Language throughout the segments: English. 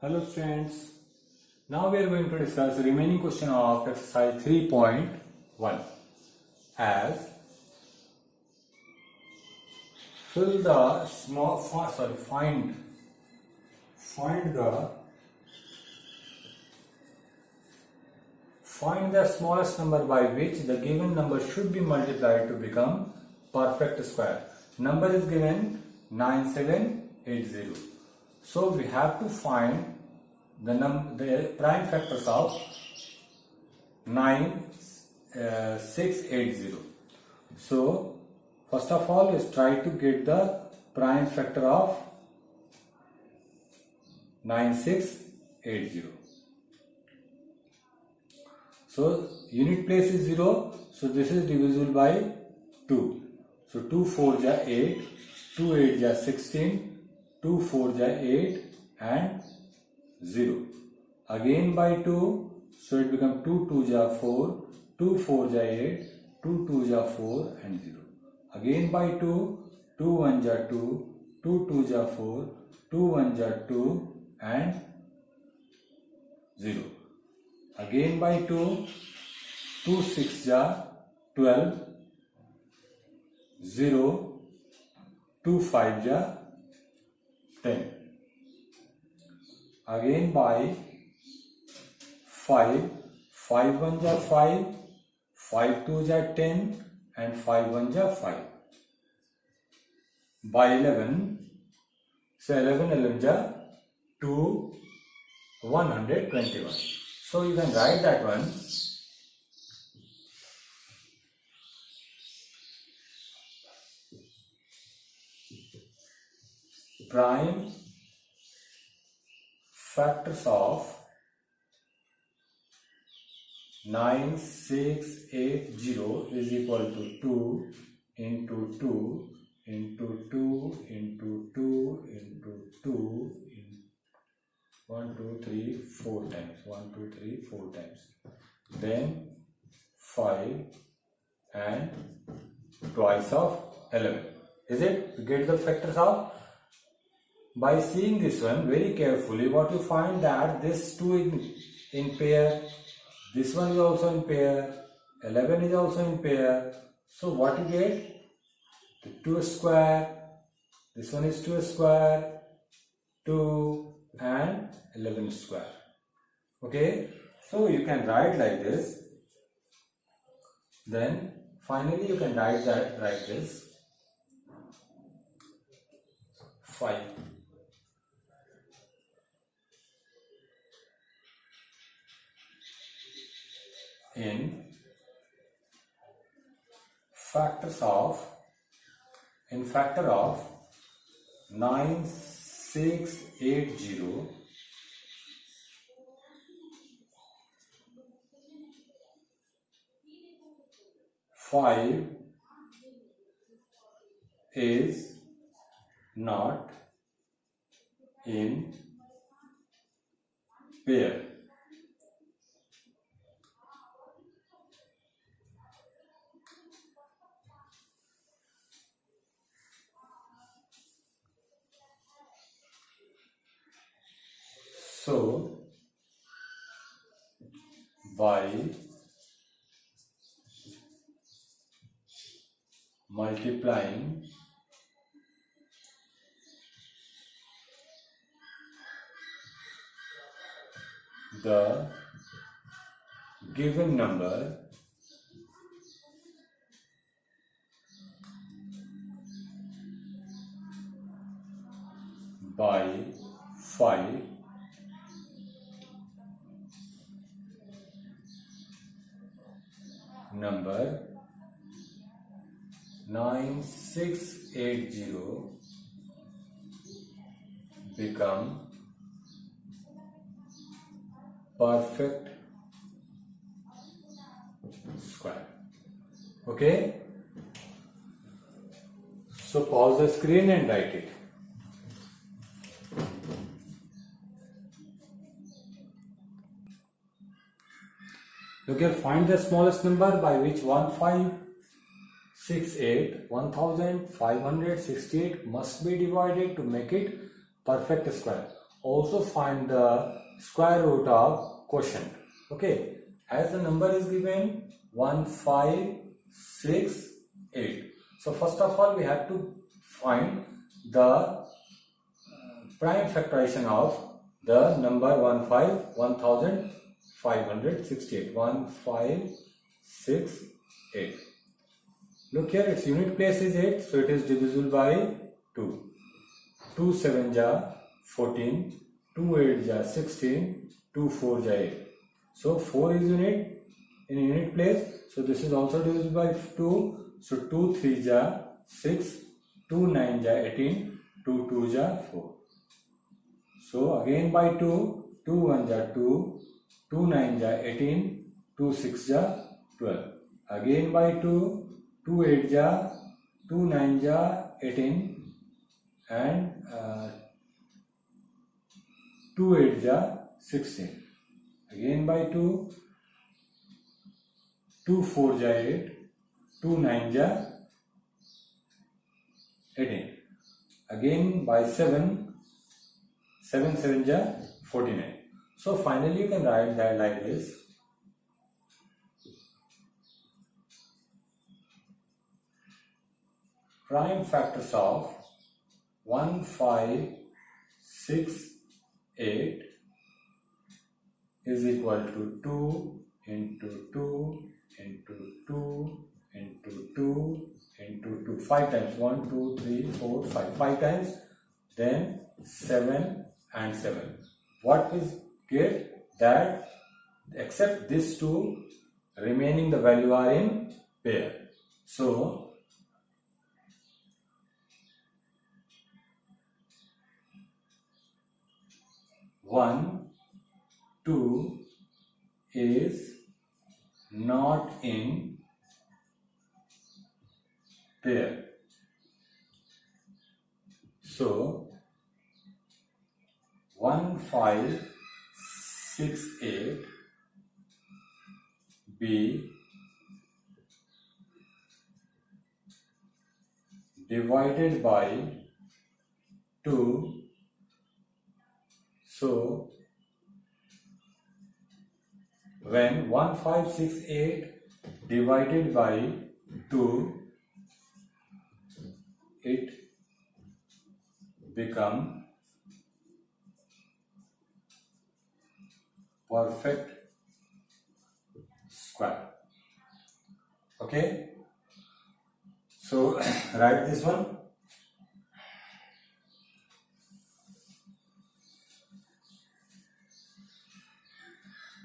Hello students, now we are going to discuss the remaining question of exercise 3.1 as fill the find the smallest number by which the given number should be multiplied to become perfect square. Number is given 9780. So we have to find the prime factors of 9680. So first of all, let's try to get the prime factor of 9680. So unit place is 0, so this is divisible by 2. So 2 4 ja 8, 2 8 ja 16, 2 4 ja 8 and 0. Again by 2, so it becomes 2 2 ja 4, 2 4 ja 8, 2 2 ja 4 and 0. Again by 2, 2 1 ja 2, 2 2 ja 4, 2 1 ja 2 and 0. Again by 2, 2 6 ja 12, 0, 2 5 ja 10. Again by 5, 5 1 ja 5, 5 2 ja 10 and 5 1 ja 5. By 11, so 11 11 ja 2, 121. So you can write that one. Prime factors of 9680 is equal to 2 into 2 into 2 into 2 into 2 in 1 2 3 4 times 1 2 3 4 times, then 5 and twice of 11. Is it? You get the factors of. By seeing this one very carefully, what you find that this 2 in pair, this one is also in pair, 11 is also in pair. So what you get? The 2 square, this one is 2 square, 2 and 11 square. Okay, so you can write like this. Then finally you can write this 5. In factor of 9680, 5 is not in pair. So by multiplying the given number by 5, number 9680 become perfect square. Okay, so pause the screen and write it. You can find the smallest number by which 1568 must be divided to make it perfect square. also find the square root of quotient. Okay, as the number is given 1, 5, 6, 8. So first of all we have to find the prime factorization of the number 1568. 1568. Look here, its unit place is 8, so it is divisible by 2. 2 7 ja 14, 2 8 ja 16, 2 4 ja 8. So 4 is unit in unit place, so this is also divisible by 2. So 2 3 ja 6, 2 9 ja 18, 2 2 ja 4. So again by 2, 2 1 ja 2, 2 9 ja 18, 2 6 ja 12. Again by 2, 2 8 ja 2 9 ja 18 and 2 8 ja 16. Again by 2, 2 4 ja 8, 2 9 ja 18. Again by 7, 7 7 ja 49. So finally you can write that like this. Prime factors of 1 5 6 8 is equal to 2 into 2 into 2 into 2 into 2. 5 times. 1 2 3 4 5. 5 times. Then 7 and 7. What is get? That except these two, remaining the value are in pair. So 1 2 is not in pair. So 1 5 6 8 be divided by 2. So when 1 5 6 8 divided by 2, it become perfect square. Okay, so write this one.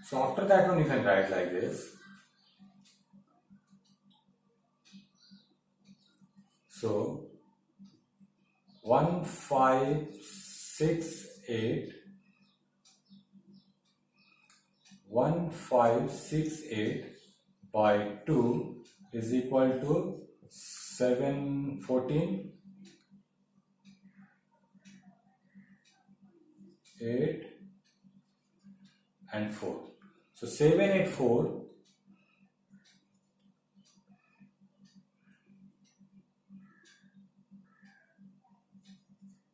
So after that one you can write like this. So 1 5 6 8 1 5 6 8 by 2 is equal to 7 14 8 and 4. So 7 8 4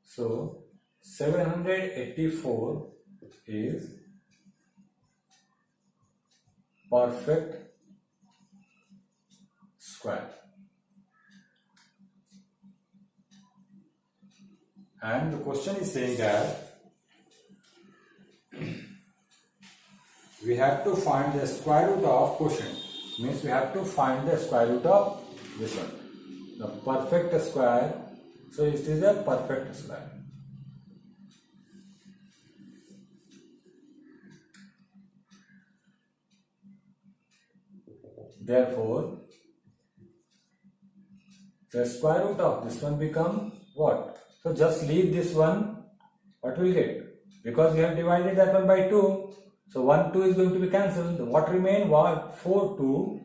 so 784 is perfect square. And the question is saying that we have to find the square root of quotient. Means we have to find the square root of this one, the perfect square. So it is a perfect square. Therefore, the square root of this one become what? So just leave this one. What will get? Because we have divided that one by 2. So 1 2 is going to be cancelled. What remain? What? 4 2.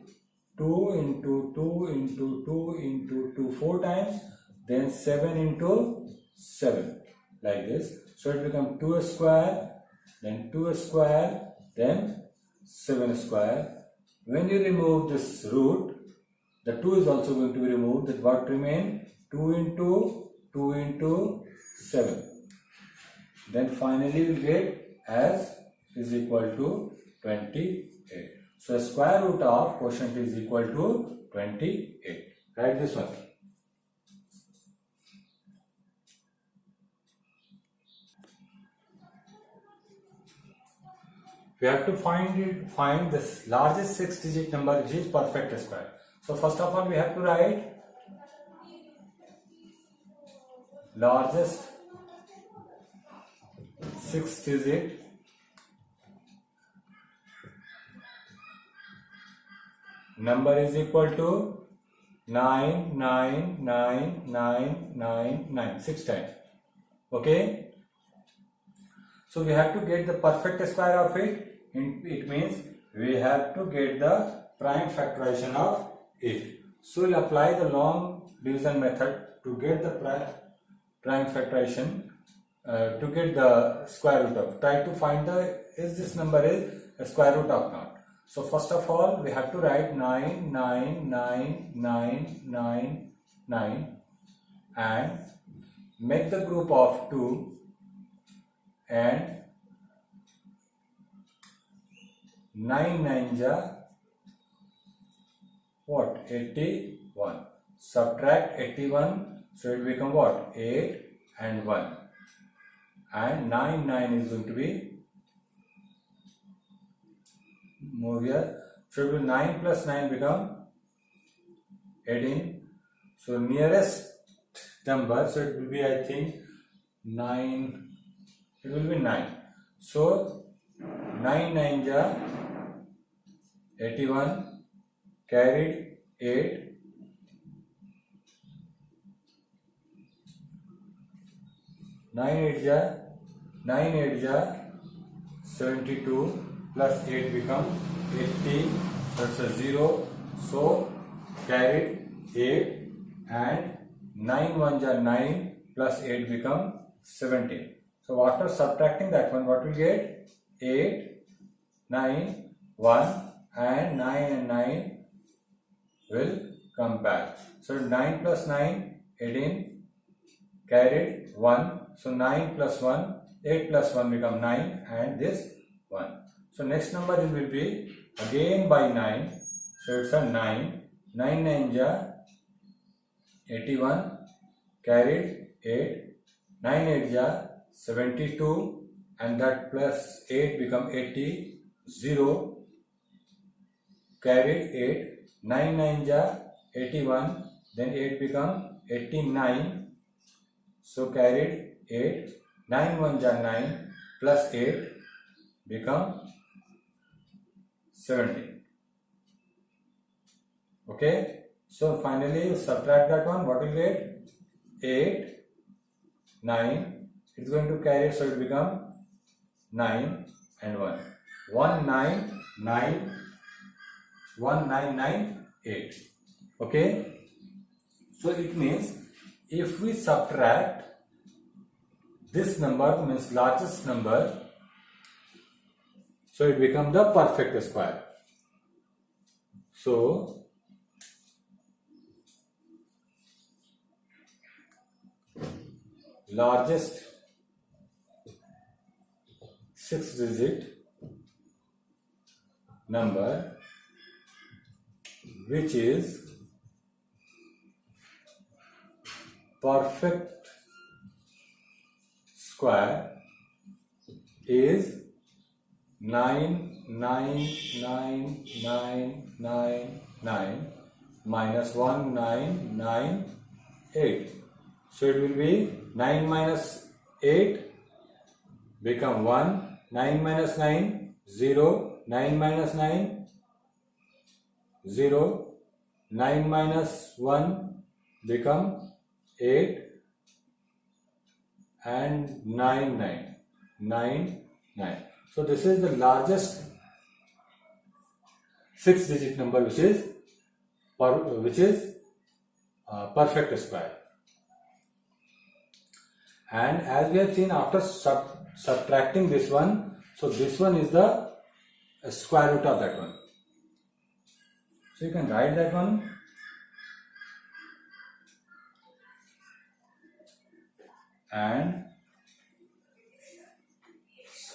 2 into 2 into 2 into 2 4 times. Then 7 into 7. Like this. So it becomes 2 square. Then 2 square. Then 7 square. When you remove this root, the 2 is also going to be removed. That what remain? 2 into 7. then finally we'll get as is equal to 28. So square root of quotient is equal to 28. Write this one. We have to find this largest 6-digit number which is perfect square. So first of all we have to write largest 6-digit number is equal to 99999 6 times. Okay. So we have to get the perfect square of it. It means we have to get the prime factorization of it. So we'll apply the long division method to get the prime factorization, to get the square root of. Try to find this number is a square root of not. So first of all we have to write 99999 and make the group of 2 and 9 9s are what? 81. Subtract 81, so it become what? 8 and 1. And 9 is going to be move here. So it will 9 plus 9 become 18. So nearest number, so it will be, I think, 9. It will be 9. So 9 9s are 81, carried 8, 9 8s are 72, plus 8 become 80, so it's a 0, so carried 8, and 9 1s are 9, plus 8 become 17. So after subtracting that one, what we get? 8, 9, 1 and 9 and 9 will come back. So 9 plus 9, 18, carried 1. So 9 plus 1, 8 plus 1 become 9 and this 1. So next number it will be again by 9. So it's a 9. 9 9s are 81, carried 8. 9 8s are 72 and that plus 8 become 80, 0, carried 8, 9 9s are 81, then 8 become 89, so carried 8, 9 1s are 9, plus 8 become 17. Okay, so finally subtract that one, what will get? 8, 9, it's going to carry, so it become 9 and 1. 1998. Okay, so it means if we subtract this number, means largest number, so it becomes the perfect square. So largest 6-digit number which is perfect square is 99999 minus 1998. So it will be 9 minus 8 become 1, 9 minus 9 0, 9 minus 9 0, 9 minus 1 become 8 and 9 9. So this is the largest 6-digit number which is perfect square. And as we have seen, after subtracting this one, so this one is the square root of that one. So you can write that one. And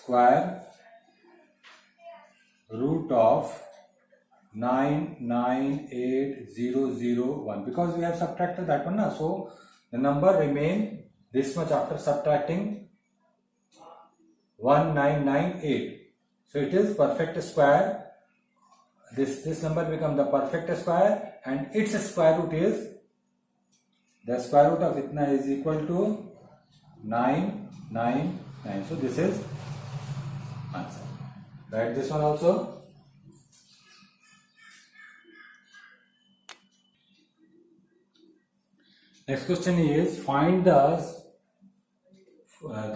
square root of 998001, because we have subtracted that one, so the number remain this much after subtracting 1998. So it is perfect square. This number become the perfect square, and its square root is, the square root of itna is equal to 999. So this is answer. Write this one also. Next question is, find the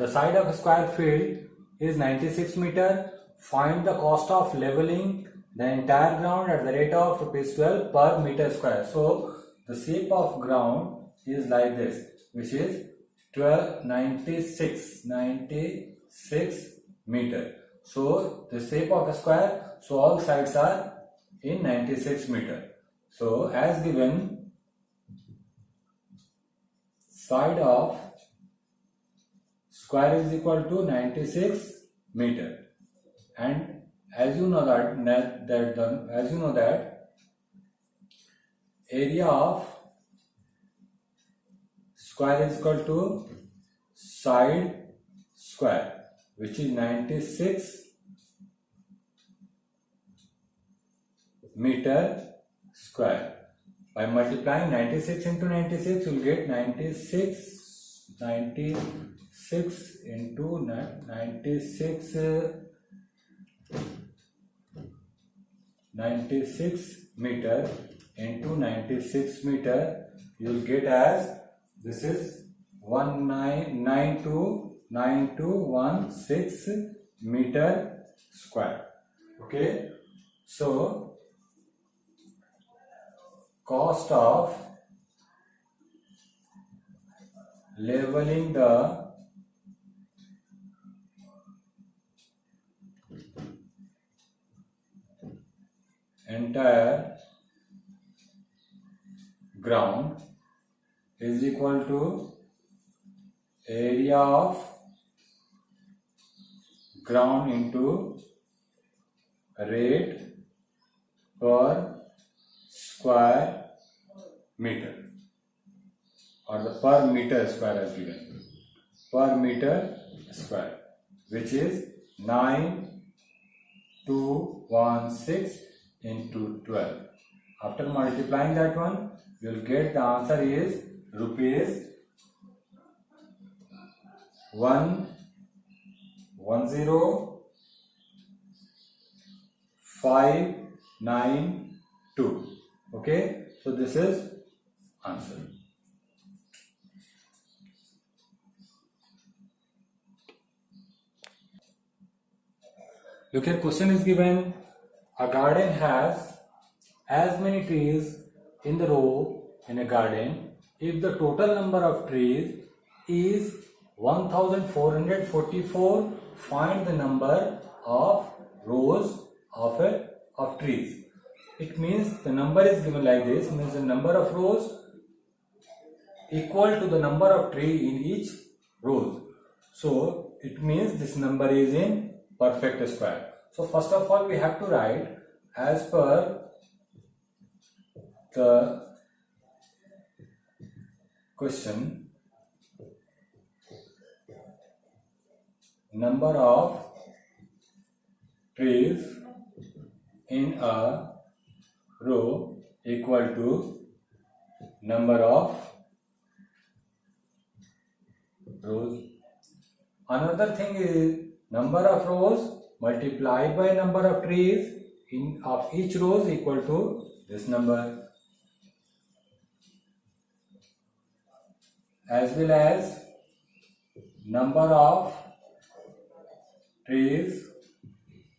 side of a square field is 96 meter. Find the cost of leveling the entire ground at the rate of ₹12 per meter square. So the shape of ground is like this, which is 96 meter. So the shape of a square, so all sides are in 96 meter. So as given, side of square is equal to 96 meter, and as you know that area of square is equal to side square, which is 96 meter square. By multiplying 96 into 96, you will get 96 into 96 meter into 96 meter, you will get as, this is 929216 meter square. Okay, so cost of leveling the entire ground is equal to area of ground into rate per square meter, or the per meter square as given, per meter square, which is 9216 into 12. After multiplying that one, you will get the answer is rupees 110,592. Okay, so this is answer. Look here, question is given, a garden has as many trees in the row in a garden. If the total number of trees is 1444, find the number of rows of trees. It means the number is given like this, means the number of rows equal to the number of trees in each row. So it means this number is in perfect square. So first of all, we have to write as per the question, number of trees in a row equal to number of rows. Another thing is number of rows multiplied by number of trees of each row is equal to this number, as well as number of trees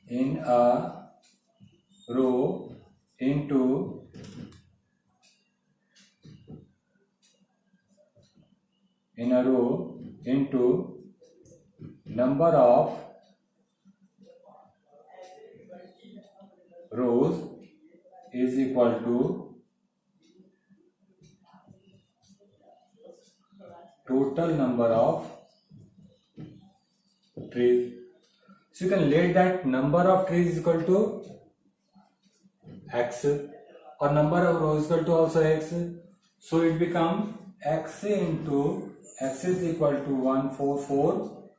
in a row into number of rows is equal to total number of trees. So you can let that number of trees is equal to x or number of rows is equal to also x. So it becomes x into x is equal to 1 4 4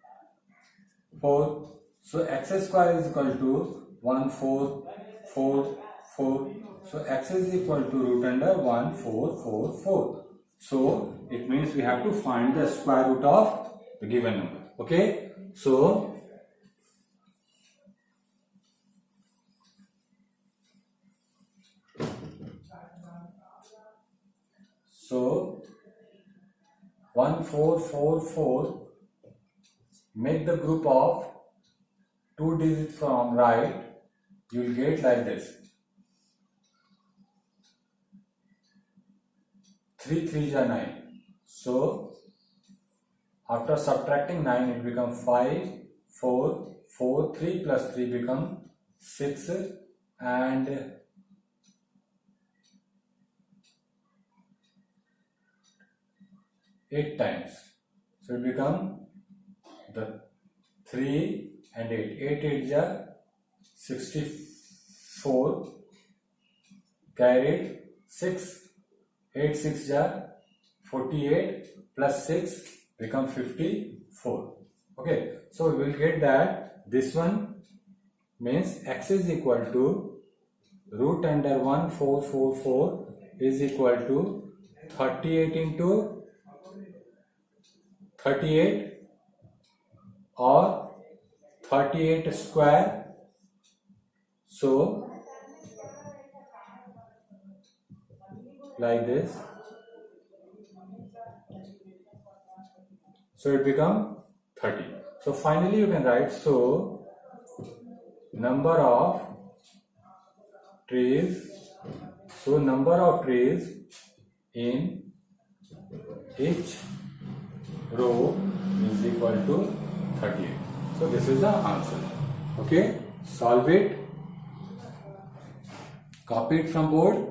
4. So x square is equal to 1 4 4 4. So x is equal to root under 1 4 4 4. So it means we have to find the square root of the given number. Okay. So So 1 4 4 4, make the group of 2 digits from right, you will get like this. 3 3s are 9. So after subtracting 9, it becomes 5 4 4, 3 plus 3 become 6 and 8 times. So it become the 3 and 8. 8 8s are 64 carried 6. 8 6s are 48 plus 6 become 54. Okay. So we will get that this one means x is equal to root under 1 4 4 4 is equal to 38 into 38 or 38 square. So like this. So it become 30. So finally you can write, so number of trees, in each row is equal to 38. So this is the answer. Okay, solve it, copy it from board